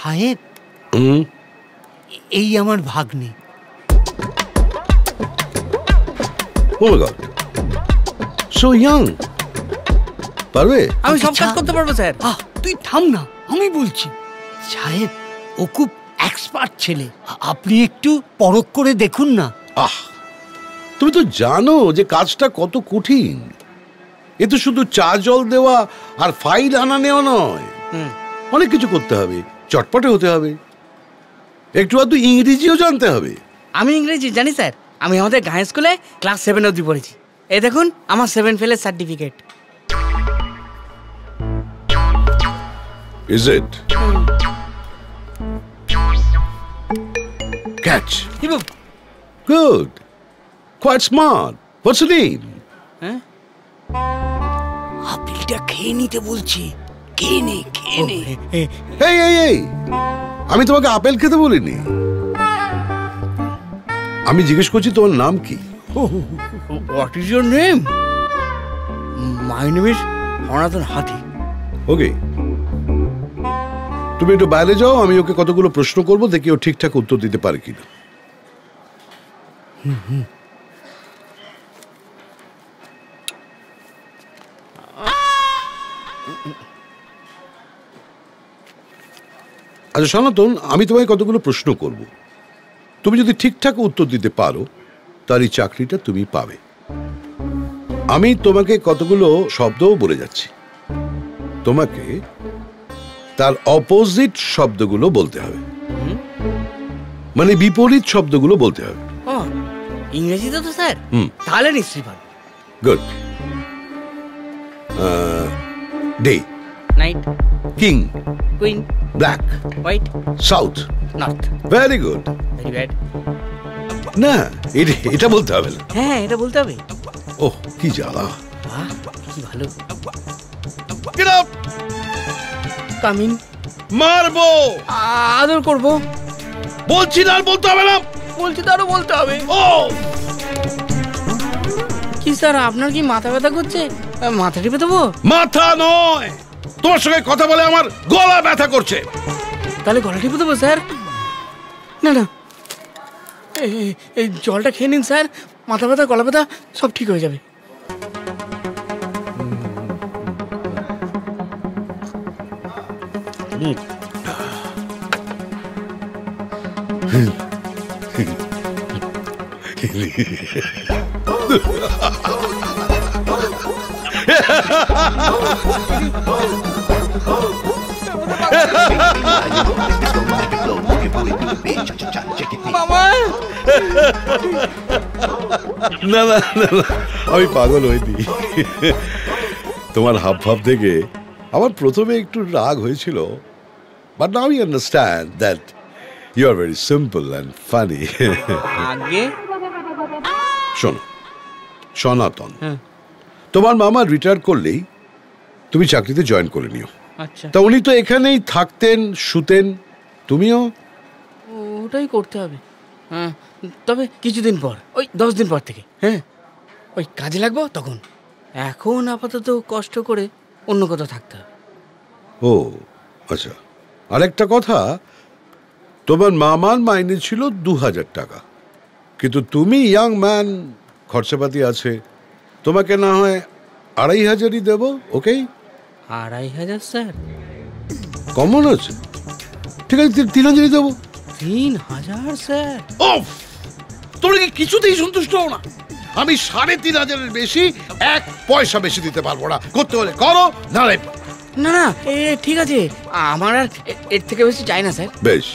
সাহেব, এই আমার ভাগ্নে। Oh my God, so young. পারবে? আমি সব কাজ করতে পারবো স্যার। তুই থাম না, আমি বলছি। সাহেব, ও খুব এক্সপার্ট ছেলে, আপনি একটু পরখ করে দেখুন না। তুমি তো জানো যে কাজটা কত কঠিন। এ তো শুধু চা জল দেওয়া আর ফাইল আনা নেওয়া নয়, অনেক কিছু করতে হবে, চটপটে হতে হবে, একটু আধটু ইংরেজিও জানতে হবে। আমি ইংরেজি জানি স্যার, আমি আমাদের গাঁয়ের স্কুলে ক্লাস 7 অবধি পড়েছি। এই দেখুন আমার 7 ফেলের certificate. Is it? Catch. Good. Quite smart. What's your name? আপেলটা খেয়ে নিতে বলছি, খেয়ে নে, খেয়ে নে। এই, আমি তোমাকে আপেল খেতে বলিনি। আমি জিজ্ঞেস করছি তোমার নাম কি? What is your name? My name is সনাতন হাতি। ওকে, তুমি একটু বাইরে যাও, আমি ওকে কতগুলো প্রশ্ন করব, দেখি ও ঠিকঠাক উত্তর দিতে পারে কিনা। আচ্ছা সনাতন, আমি তোমায় কতগুলো প্রশ্ন করব, তুমি যদি ঠিকঠাক উত্তর দিতে পারো তার এই চাকরিটা তুমি পাবে। আমি তোমাকে কতগুলো শব্দও বলে যাচ্ছি, তোমাকে তার অপোজিট শব্দগুলো বলতে হবে, মানে বিপরীত শব্দগুলো বলতে হবে। ইংরেজিতে তো স্যার, তাহলে নিশ্চয়ই পারবো। Good. Day, night, king, queen, black, white, south, north. Very good. Very bad. না, এটা বলতে হবে না। হ্যাঁ, এটা বলতে হবে। ওহ, কি জ্বালা। কি ভালো। Get up. কামিন। মারবো। আদর করবো। বলছি না, আর বলতে হবে না। বলছি তো আরো বলতে হবে। ও কি স্যার, আপনার কি মাথা ব্যথা করছে? মাথা টিপে দেবো? মাথা নয়, তোমার সঙ্গে কথা বলে আমার গলা ব্যথা করছে। তাহলে গলা টিপে দেবো স্যার? না না, এই জলটা খেয়ে নিন স্যার, মাথা ব্যথা গলা ব্যথা সব ঠিক হয়ে যাবে। না না না, আমি পাগল হইনি। তোমার হাব ভাব দেখে আমার প্রথমে একটু রাগ হয়েছিল, but now you understand that you are very simple and funny. আগে শোনো সনাতন, তোমার মামা রিটায়ার করলেই তুমি চাকরিতে জয়েন করে নিও। আচ্ছা, তা উনি তো এখানেই থাকতেন, শুতেন, তুমিও ওটাই করতে হবে। হ্যাঁ, তবে কিছুদিন পর, ওই 10 দিন পর থেকে। হ্যাঁ, ওই কাজে লাগবো তখন। এখন আপাতত কষ্ট করে অন্য কোথাও থাকতে হবে। ও আচ্ছা, আরেকটা কথা, তোমার মামার মাইনে ছিল 2000 টাকা, কিন্তু তুমি ইয়াং ম্যান, খরচাপাতি আছে, তোমাকে না হয় 2500ই দেবো। ওকে? 2500 স্যার? কমন আছে, ঠিক আছে 3000ই দেবো। 3000 স্যার? ওফ, তোমরা কি কিছুতেই সন্তুষ্ট হও না? আমি 3500-এর বেশি 1 পয়সা বেশি দিতে পারবো না, করতে হলে করো, নালে না না, ঠিক আছে, আমার আর এর থেকে বেশি চাই না স্যার। বেশ,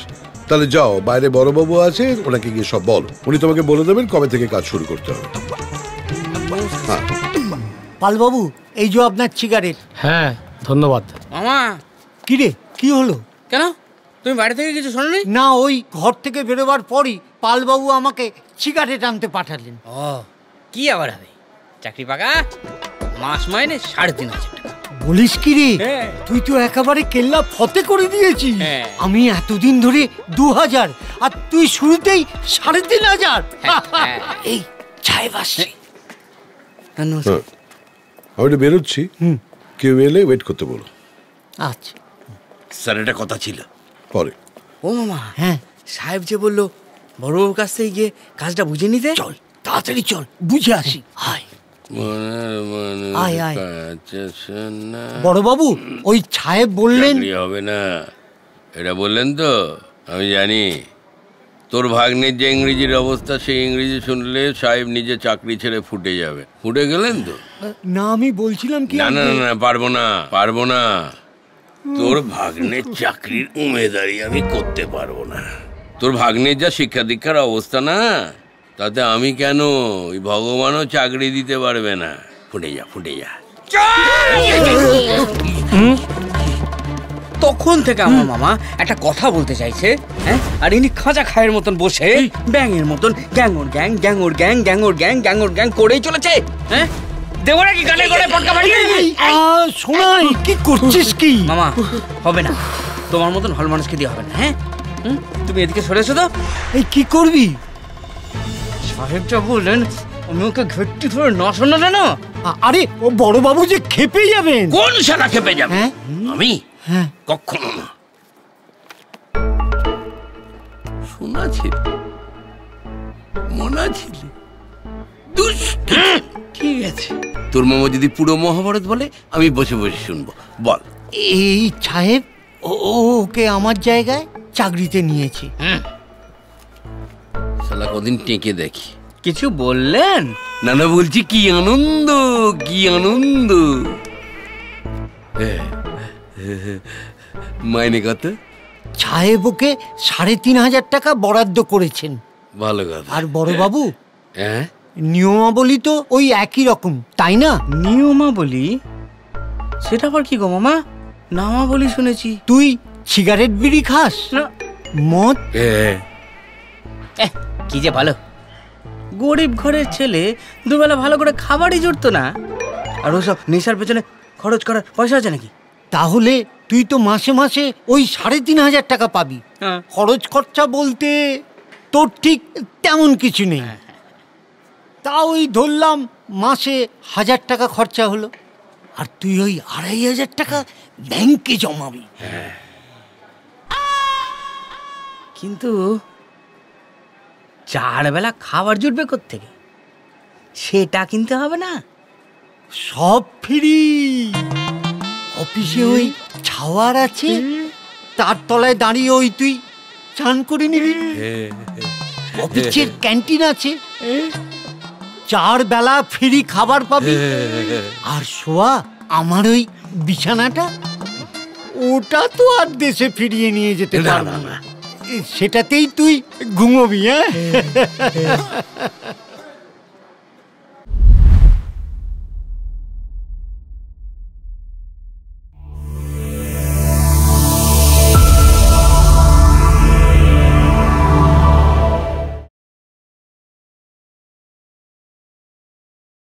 তাহলে যাও, বাইরে বড়বাবু আছে, ওনাকে গিয়ে সব বলো, উনি তোমাকে বলে দেবেন কবে থেকে কাজ শুরু করতে হবে। হ্যাঁ পালবাবু, এই যে আপনার সিগারেট। হ্যাঁ ধন্যবাদ। মামা। কি রে, কি হলো? কেন, তুমি বাড়ি থেকে কিছু শোনোনি? না, ওই ঘর থেকে বেরোবার পরই পালবাবু আমাকে সিগারেট আনতে পাঠালেন। ও, কি আবার হবে, চাকরি পাকা, মাস মাইনে 3500 টাকা। বলিস কি রে, তুই তো একেবারে কেল্লা ফতে করে দিয়েছিস। আমি এতদিন ধরে 2000 আর তুই শুরুতেই 3500। এই সাহেব আসছে। আমি একটু বেরোচ্ছি, কেউ এলে ওয়েট করতে বলো। আচ্ছা স্যার, এটা কথা ছিল। পরে। ও মামা, হ্যাঁ সাহেব যে বললো বড়বাবুর কাছ থেকে গিয়ে কাজটা বুঝে নিতে। চল তাড়াতাড়ি চল, বুঝে আসি। আয় আয় আয়। বড়বাবু, ওই সাহেব বললেন হবে না, এটা বললেন তো আমি জানি। তোর ভাগ্নের যে ইংরেজির অবস্থা, সেই ইংরেজি শুনলে সাহেব নিজে চাকরি ছেড়ে ফুটে যাবে। ফুটে গেলেন তো? না, আমি বলছিলাম কি, না না না, পারবো না পারবো না, তোর ভাগ্নের চাকরির উমেদারি আমি করতে পারবো না। তোর ভাগ্নের যা শিক্ষা দীক্ষার অবস্থা না, তাতে আমি কেন, ওই ভগবানও চাকরি দিতে পারবে না। ফুটে যা ফুটে যা। তখন থেকে আমার মামা একটা কথা বলতে চাইছে, হ্যাঁ, আর ইনি খাঁচা খায়ের মতন বসে ব্যাঙের মতন গ্যাংর গ্যাং গ্যাংর গ্যাং গ্যাংর গ্যাং গ্যাংর গ্যাং করেই চলেছে। হ্যাঁ, দেবরা কি গালে গলে পটকা মারি? শোনাই, কি করছিস কি? মামা, হবে না, তোমার মতন হল মানুষকে দিয়ে হবে না। হ্যাঁ, তুমি এদিকে সরে এসো তো। এই কি করবি? সাহেবটা বললেন আমি ওকে ঘেটটি ধরে না শোনালে না। আরে ও বড়বাবু যে খেপে যাবেন। কোন শালা খেপে যাবে? হ্যাঁ আমি? হ্যাঁ, কখনো না। শোনা ছিল, মনা ছিল, ঠিক আছে। তোর মামা যদি পুরো মহাভারত বলে, আমি বসে বসে শুনবো। বল। এই সাহেব ওকে আমার জায়গায় চাকরিতে নিয়েছি। শালা কদিন টেকে দেখি। কিছু বললেন? না না, বলছি কি আনন্দ, কি আনন্দ। মাইনে কত? সাহেব ওকে 3,500 টাকা বরাদ্দ করেছেন। ভালো কথা। আর বড়বাবু, হ্যাঁ, নিয়মাবলী তো ওই একই রকম, তাই না? নিয়মাবলী? সেটা আবার কি গো মামা? নামাবলী শুনেছি। তুই সিগারেট বিড়ি খাস না। মদ? কি যে ভালো, গরিব ঘরের ছেলে দুবেলা ভালো করে খাবারই জুটতো না, আর ওসব নেশার পেছনে খরচ করার পয়সা আছে নাকি? তাহলে তুই তো মাসে মাসে ওই 3,500 টাকা পাবি। খরচ খরচা বলতে তোর ঠিক তেমন কিছু নেই। তা ওই ধরলাম মাসে 1,000 টাকা খরচা হলো, আর তুই ওই 2,500 টাকা ব্যাংকে জমাবি। কিন্তু 4 বেলা খাবার জুটবে কোত্থেকে? সেটা কিনতে হবে না? সব ফ্রি। অফিসে ওই ছাওয়ার আছে, তার তলায় দাঁড়িয়ে ওই তুই চান করে নিবি। অফিসের ক্যান্টিন আছে, 4 বেলা ফ্রি খাবার পাবি। আর শোয়া আমার ওই বিছানাটা, ওটা তো আর দেশে ফিরিয়ে নিয়ে যেতে পারবো না, সেটাতেই তুই ঘুমোবি। হ্যাঁ